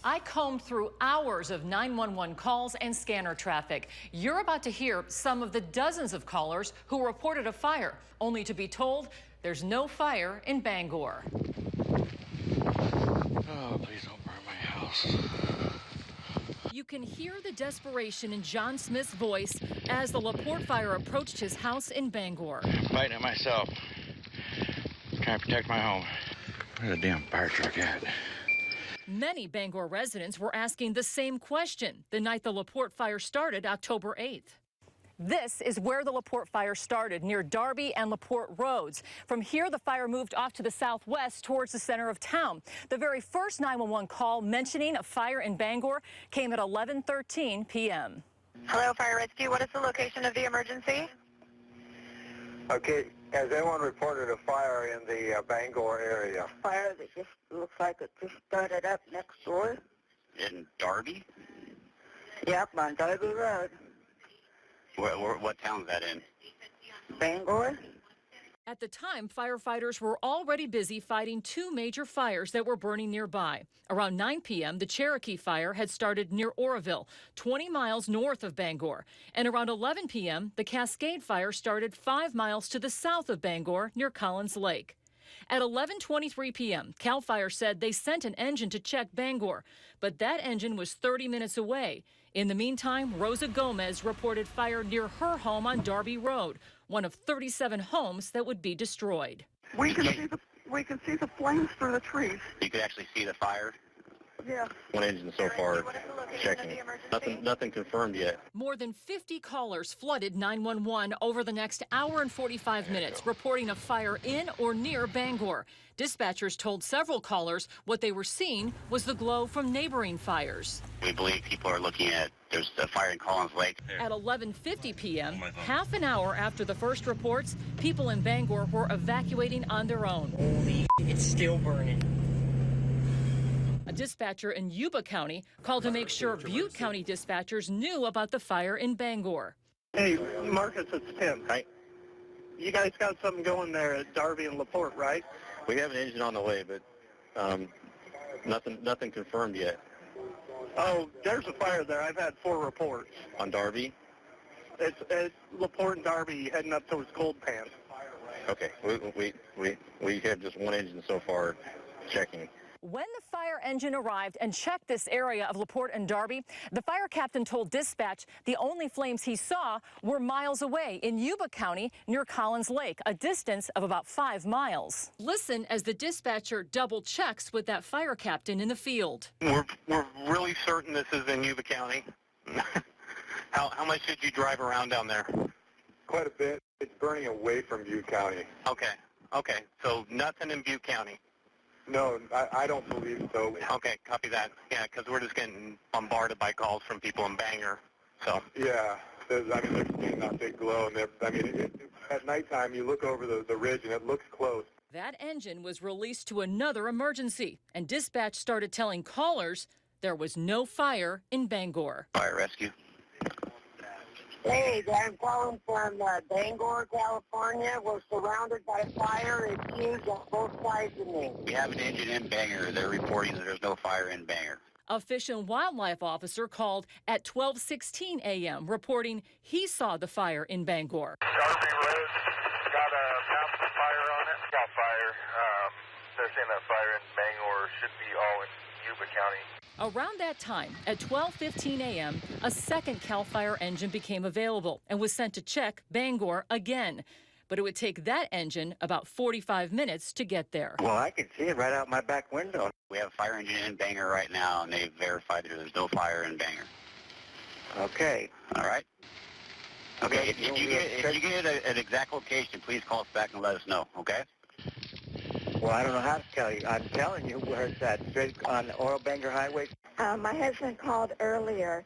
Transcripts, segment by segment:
I combed through hours of 911 calls and scanner traffic. You're about to hear some of the dozens of callers who reported a fire, only to be told there's no fire in Bangor. Oh, please don't burn my house. You can hear the desperation in John Smith's voice as the LaPorte Fire approached his house in Bangor. I'm fighting it myself. Trying to protect my home. Where's the damn fire truck at? Many Bangor residents were asking the same question the night the LaPorte Fire started October 8th. This is where the LaPorte Fire started, near Darby and LaPorte Roads. From here, the fire moved off to the southwest towards the center of town. The very first 911 call mentioning a fire in Bangor came at 11:13 p.m. Hello, Fire Rescue. What is the location of the emergency? Okay, has anyone reported a fire in the Bangor area? Fire that just looks like it just started up next door. In Darby? Yep, on Darby Road. What town is that in? Bangor? At the time, firefighters were already busy fighting two major fires that were burning nearby. Around 9 p.m., the Cherokee Fire had started near Oroville, 20 miles north of Bangor. And around 11 p.m., the Cascade Fire started 5 miles to the south of Bangor, near Collins Lake. At 11:23 p.m., CAL FIRE said they sent an engine to check Bangor, but that engine was 30 minutes away. In the meantime, Rosa Gomez reported fire near her home on Darby Road, one of 37 homes that would be destroyed. We can see the flames through the trees. You could actually see the fire? Yeah. One engine so far checking. Nothing confirmed yet. More than 50 callers flooded 911 over the next hour and 45 minutes, reporting a fire in or near Bangor. Dispatchers told several callers what they were seeing was the glow from neighboring fires. We believe people are looking at, there's a fire in Collins Lake. At 11:50 p.m., half an hour after the first reports, people in Bangor were evacuating on their own. Holy, it's still burning. A dispatcher in Yuba County called to make sure Butte County dispatchers knew about the fire in Bangor. Hey, Marcus, it's Tim. Right. You guys got something going there at Darby and LaPorte, right? We have an engine on the way, but nothing confirmed yet. Oh, there's a fire there. I've had 4 reports. On Darby? It's LaPorte and Darby heading up towards Cold Pan. Okay, we have just one engine so far checking. When the fire engine arrived and checked this area of LaPorte and Darby, the fire captain told dispatch the only flames he saw were miles away in Yuba County near Collins Lake, a distance of about 5 miles. Listen as the dispatcher double checks with that fire captain in the field. We're really certain this is in Yuba County. How much did you drive around down there? Quite a bit. It's burning away from Butte County. Okay. So nothing in Butte County. No, I don't believe so. Okay, copy that. Yeah, because we're just getting bombarded by calls from people in Bangor. So yeah, they're seeing that big glow, and at nighttime you look over the ridge and it looks close. That engine was released to another emergency, and dispatch started telling callers there was no fire in Bangor. Fire rescue. Hey, I'm calling from Bangor, California. We're surrounded by fire. It's huge on both sides of me. We have an engine in Bangor. They're reporting that there's no fire in Bangor. A Fish and Wildlife officer called at 12:16 a.m. reporting he saw the fire in Bangor. Darby Road got a massive fire on it. Got fire. They're saying that fire in Bangor should be all in Yuba County. Around that time, at 12:15 a.m., a second CAL FIRE engine became available and was sent to check Bangor again. But it would take that engine about 45 minutes to get there. Well, I can see it right out my back window. We have a fire engine in Bangor right now, and they've verified that there's no fire in Bangor. Okay. All right? Okay, if you get an exact location, please call us back and let us know, okay? Well, I don't know how to tell you. I'm telling you where it's at, straight on Oral Bangor Highway. My husband called earlier.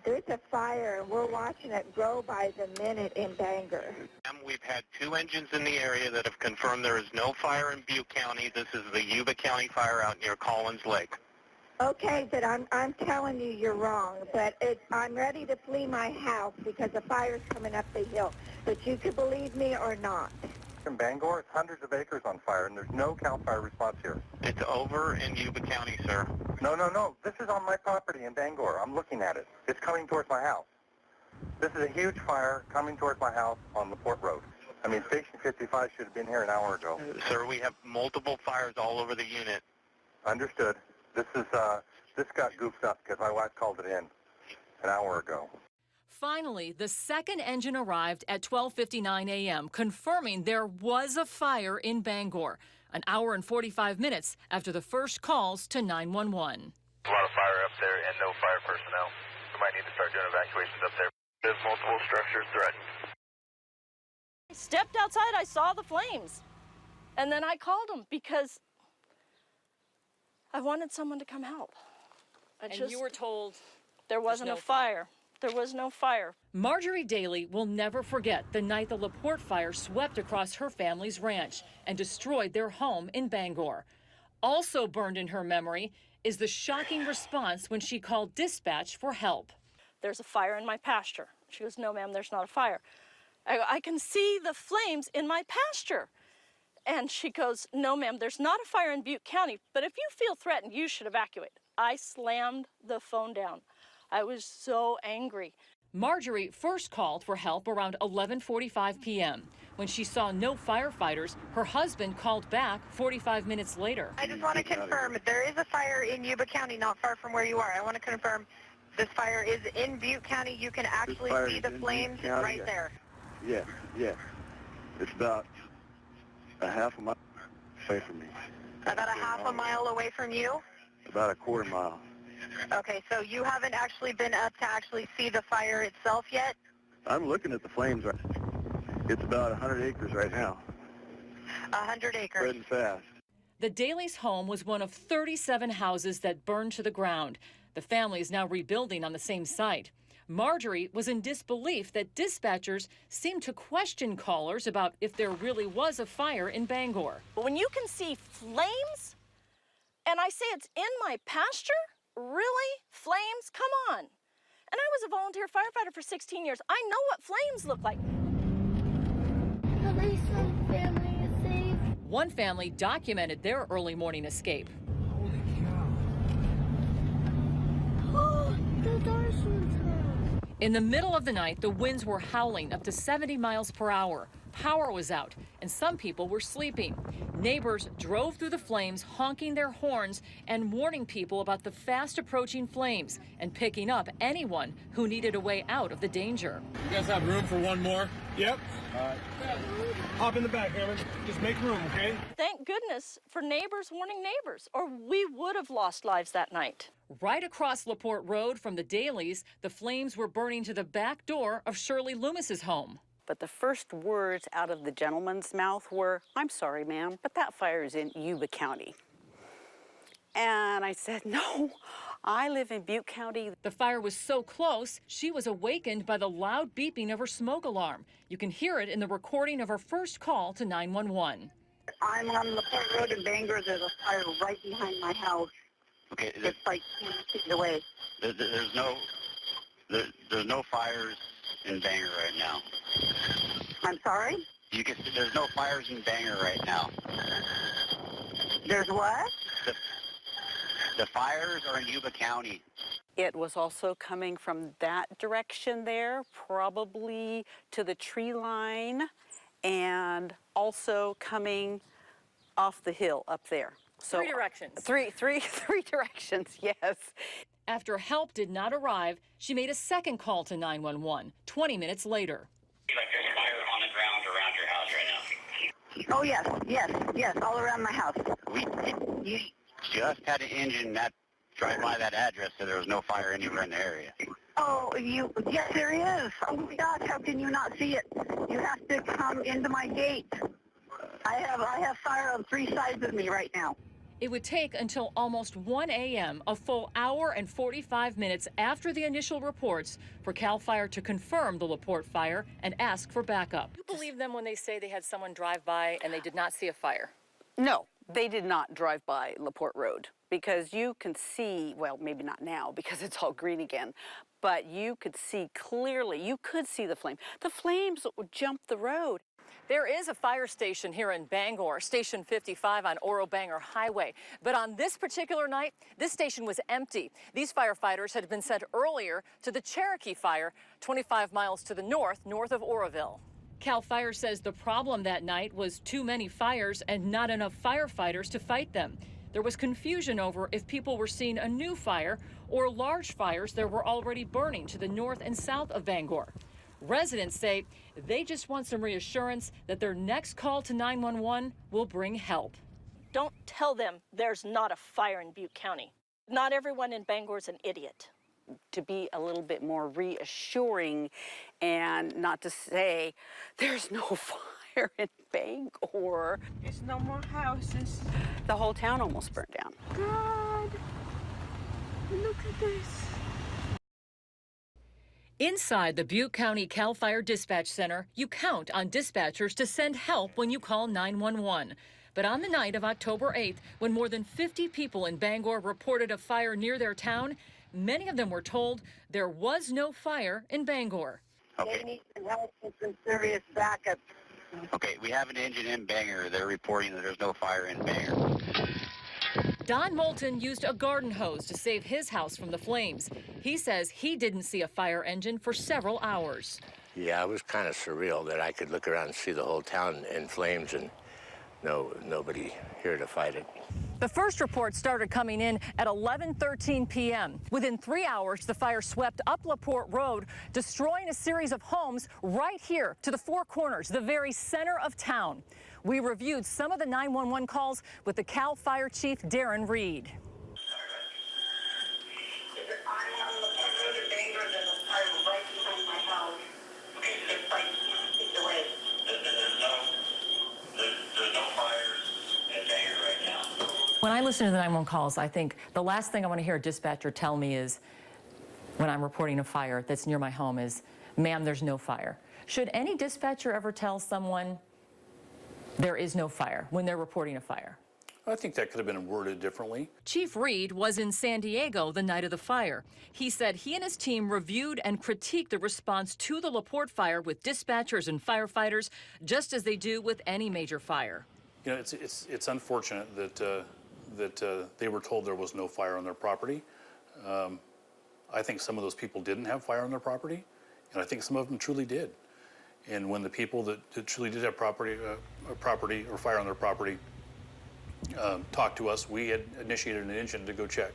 There's a fire, and we're watching it grow by the minute in Bangor. We've had 2 engines in the area that have confirmed there is no fire in Butte County. This is the Yuba County fire out near Collins Lake. Okay, but I'm telling you you're wrong. But I'm ready to flee my house because the fire's coming up the hill. But you could believe me or not. In Bangor, it's hundreds of acres on fire, and there's no CAL FIRE response here. It's over in Yuba County, sir. No. This is on my property in Bangor. I'm looking at it. It's coming towards my house. This is a huge fire coming towards my house on LaPorte Road. I mean, Station 55 should have been here an hour ago. Sir, we have multiple fires all over the unit. Understood. This got goofed up because my wife called it in an hour ago. Finally, the second engine arrived at 12:59 a.m., confirming there was a fire in Bangor, an hour and 45 minutes after the first calls to 911. A lot of fire up there and no fire personnel. We might need to start doing evacuations up there. There's multiple structures threatened. I stepped outside, I saw the flames, and then I called them because I wanted someone to come help. You were told there wasn't a fire. There was no fire. Marjorie Daly will never forget the night the LaPorte fire swept across her family's ranch and destroyed their home in Bangor. Also burned in her memory is the shocking response when she called dispatch for help. There's a fire in my pasture. She goes, no, ma'am, there's not a fire. I can see the flames in my pasture. And she goes, no, ma'am, there's not a fire in Butte County, but if you feel threatened, you should evacuate. I slammed the phone down. I was so angry. Marjorie first called for help around 11:45 p.m. When she saw no firefighters, her husband called back 45 minutes later. I just want to confirm, there is a fire in Yuba County not far from where you are. I want to confirm this fire is in Butte County. You can actually see the flames right there. Yes. It's about a half a mile away from me. About a half a mile away from you? About a quarter mile. Okay, so you haven't actually been up to actually see the fire itself yet? I'm looking at the flames. It's about 100 acres right now. 100 acres. Spreading fast. The Daly's home was one of 37 houses that burned to the ground. The family is now rebuilding on the same site. Marjorie was in disbelief that dispatchers seemed to question callers about if there really was a fire in Bangor. But when you can see flames, and I say it's in my pasture, really? Flames? Come on. And I was a volunteer firefighter for 16 years. I know what flames look like. At least some family is safe. One family documented their early morning escape. Holy cow. Oh, the doors were down. In the middle of the night, the winds were howling up to 70 miles per hour. Power was out, and some people were sleeping. Neighbors drove through the flames, honking their horns and warning people about the fast approaching flames and picking up anyone who needed a way out of the danger. You guys have room for one more? Yep. Hop in the back, Hammond. Just make room, okay? Thank goodness for neighbors warning neighbors, or we would have lost lives that night. Right across LaPorte Road from the Dalys, the flames were burning to the back door of Shirley Loomis's home. But the first words out of the gentleman's mouth were, "I'm sorry, ma'am, but that fire is in Yuba County." And I said, "No, I live in Butte County." The fire was so close, she was awakened by the loud beeping of her smoke alarm. You can hear it in the recording of her first call to 911. I'm on LaPorte Road in Bangor. There's a fire right behind my house. Okay. It's like 20 feet away. There's no fires in Bangor right now. I'm sorry? There's no fires in Bangor right now. There's what? The fires are in Yuba County. It was also coming from that direction there, probably to the tree line, and also coming off the hill up there. So Three directions. Three directions, yes. After help did not arrive, she made a second call to 911 20 minutes later. Like there's a fire on the ground around your house right now. Oh, yes, all around my house. You just had an engine that drive by that address, so there was no fire anywhere in the area. Oh, yes, there is. Oh, my God, how can you not see it? You have to come into my gate. I have fire on 3 sides of me right now. It would take until almost 1 a.m., a full hour and 45 minutes after the initial reports, for CAL FIRE to confirm the LaPorte fire and ask for backup. Do you believe them when they say they had someone drive by and they did not see a fire? No, they did not drive by LaPorte Road, because you can see, well, maybe not now because it's all green again, but you could see clearly, you could see the flame. The flames jumped the road. There is a fire station here in Bangor, Station 55 on Bangor Highway. But on this particular night, this station was empty. These firefighters had been sent earlier to the Cherokee Fire, 25 miles to the north of Oroville. Cal Fire says the problem that night was too many fires and not enough firefighters to fight them. There was confusion over if people were seeing a new fire or large fires that were already burning to the north and south of Bangor. Residents say they just want some reassurance that their next call to 911 will bring help. Don't tell them there's not a fire in Butte County. Not everyone in Bangor is an idiot. To be a little bit more reassuring and not to say there's no fire in Bangor. There's no more houses. The whole town almost burnt down. God, look at this. Inside the Butte County Cal Fire Dispatch Center, you count on dispatchers to send help when you call 911. But on the night of October 8th, when more than 50 people in Bangor reported a fire near their town, many of them were told there was no fire in Bangor. They need some help and some serious backup. Okay, we have an engine in Bangor. They're reporting that there's no fire in Bangor. Don Moulton used a garden hose to save his house from the flames. He says he didn't see a fire engine for several hours. Yeah, it was kind of surreal that I could look around and see the whole town in flames and nobody here to fight it. The first report started coming in at 11:13 p.m. Within 3 hours, the fire swept up LaPorte Road, destroying a series of homes right here to the Four Corners, the very center of town. We reviewed some of the 911 calls with the Cal Fire Chief, Darren Reed. When I listen to the 911 calls, I think the last thing I want to hear a dispatcher tell me is, when I'm reporting a fire that's near my home, is, ma'am, there's no fire. Should any dispatcher ever tell someone there is no fire when they're reporting a fire? I think that could have been worded differently. Chief Reed was in San Diego the night of the fire. He said he and his team reviewed and critiqued the response to the LaPorte fire with dispatchers and firefighters, just as they do with any major fire. You know, it's unfortunate that they were told there was no fire on their property. I think some of those people didn't have fire on their property, and I think some of them truly did. And when the people that truly did have property or fire on their property talked to us, we had initiated an engine to go check.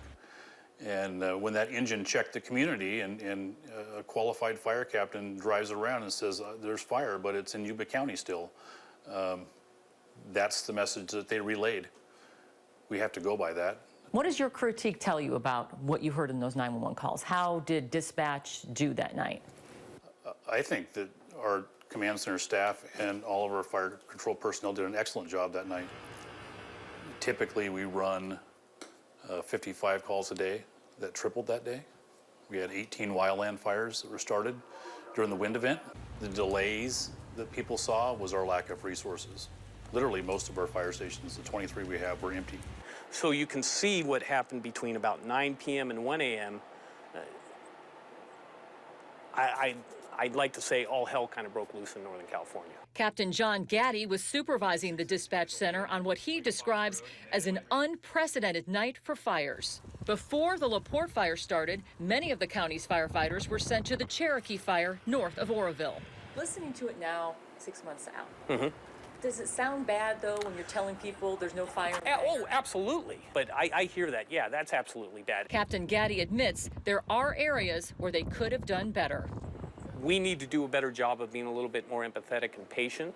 And when that engine checked the community and a qualified fire captain drives around and says, there's fire, but it's in Yuba County still, that's the message that they relayed. We have to go by that. What does your critique tell you about what you heard in those 911 calls? How did dispatch do that night? I think that our command center staff and all of our fire control personnel did an excellent job that night. Typically, we run 55 calls a day. That tripled that day. We had 18 wildland fires that were started during the wind event. The delays that people saw was our lack of resources. Literally, most of our fire stations, the 23 we have, were empty. So you can see what happened between about 9 p.m. and 1 a.m. I'd like to say all hell kind of broke loose in Northern California. Captain John Gaddy was supervising the dispatch center on what he describes as an unprecedented night for fires. Before the LaPorte fire started, many of the county's firefighters were sent to the Cherokee fire north of Oroville. Listening to it now, 6 months out, does it sound bad, though, when you're telling people there's no fire? Oh, absolutely. But I hear that. Yeah, that's absolutely bad. Captain Gaddy admits there are areas where they could have done better. We need to do a better job of being a little bit more empathetic and patient.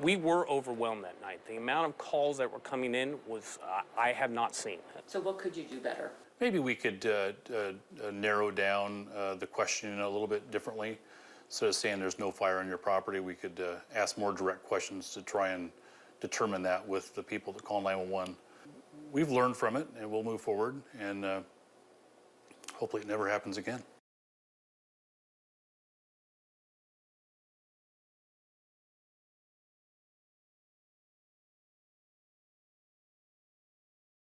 We were overwhelmed that night. The amount of calls that were coming in was, I have not seen. So what could you do better? Maybe we could narrow down the questioning a little bit differently. Instead of saying there's no fire on your property, we could ask more direct questions to try and determine that with the people that call 911. We've learned from it, and we'll move forward, and hopefully it never happens again.